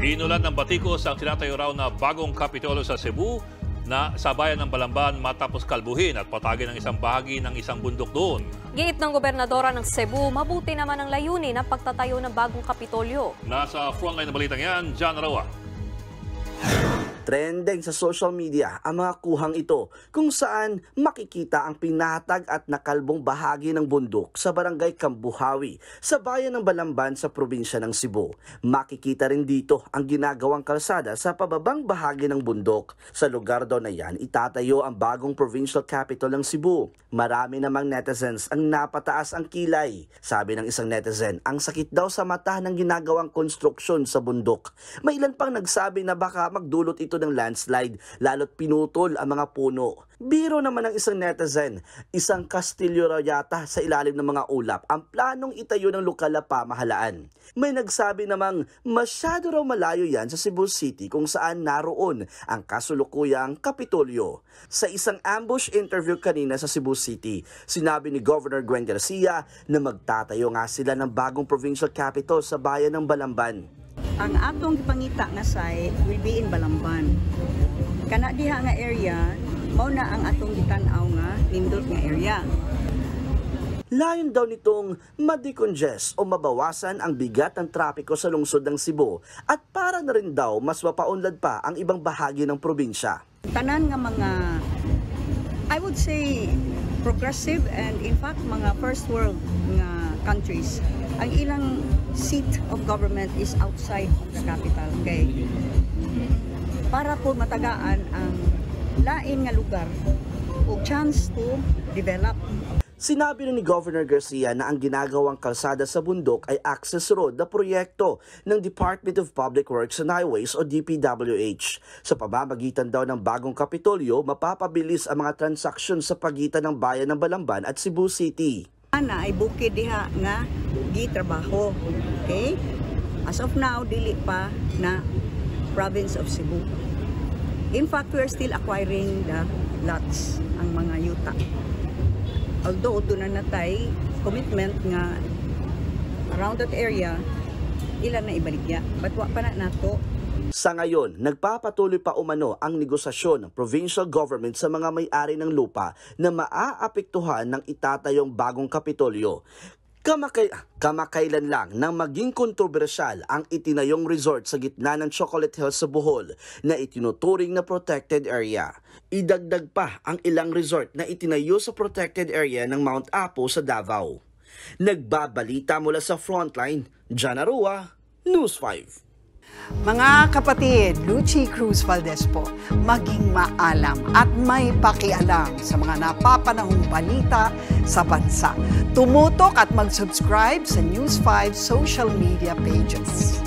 Inulan ng batikos ang tinatayo raw na bagong kapitolyo sa Cebu na sa bayan ng Balamban matapos kalbuhin at patagin ng isang bahagi ng isang bundok doon. Giit ng gobernadora ng Cebu, mabuti naman ang layunin ng pagtatayo ng bagong kapitolyo. Nasa frontline na balitang yan, John Arawa. Trending sa social media ang mga kuhang ito kung saan makikita ang pinatag at nakalbong bahagi ng bundok sa barangay Kambuhawi sa bayan ng Balamban sa probinsya ng Cebu. Makikita rin dito ang ginagawang kalsada sa pababang bahagi ng bundok. Sa lugar daw na yan, itatayo ang bagong provincial capital ng Cebu. Marami namang netizens ang napataas ang kilay. Sabi ng isang netizen, ang sakit daw sa mata ng ginagawang konstruksyon sa bundok. May ilan pang nagsabi na baka magdulot ito ng landslide, lalo't pinutol ang mga puno. Biro naman ng isang netizen, isang kastilyo raw yata sa ilalim ng mga ulap ang planong itayo ng lokal na pamahalaan. May nagsabi namang masyado raw malayo yan sa Cebu City kung saan naroon ang kasulukuyang kapitolyo. Sa isang ambush interview kanina sa Cebu City, sinabi ni Governor Gwen Garcia na magtatayo nga sila ng bagong provincial capital sa bayan ng Balamban. Ang atong gipangita nga site will be in Balamban. Kana diha nga area, mao na ang atong gitanaw nga nindot nga area. Layon daw nitong ma-decongest o mabawasan ang bigat ng trapiko sa lungsod ng Cebu at para na rin daw mas mapaunlad pa ang ibang bahagi ng probinsya. Tanan nga mga, I would say, progressive and in fact mga first world nga countries, ang ilang seat of government is outside the capital. Okay? Para po matagaan ang lain nga lugar o chance to develop. Sinabi ni Governor Garcia na ang ginagawang kalsada sa bundok ay access road na proyekto ng Department of Public Works and Highways o DPWH. Sa pamamagitan daw ng bagong kapitolyo, mapapabilis ang mga transaksyon sa pagitan ng bayan ng Balamban at Cebu City. Ana ay bukid diha nga gitrabaho. Okay? As of now, dili pa na province of Cebu. In fact, we are still acquiring the lots, ang mga yuta. Although doon na natay commitment nga around that area, ilan na ibaligya. But wa pa na nato. Sa ngayon, nagpapatuloy pa umano ang negosasyon ng provincial government sa mga may-ari ng lupa na maaapektuhan ng itatayong bagong kapitolyo. Kamakailan lang nang maging kontrobersyal ang itinayong resort sa gitna ng Chocolate Hills sa Bohol na itinuturing na protected area. Idagdag pa ang ilang resort na itinayo sa protected area ng Mount Apo sa Davao. Nagbabalita mula sa Frontline, John Arawa, News 5. Mga kapatid, Lucy Cruz Valdez po, maging maalam at may pakialam sa mga napapanahong balita sa bansa. Tumutok at mag-subscribe sa News 5 social media pages.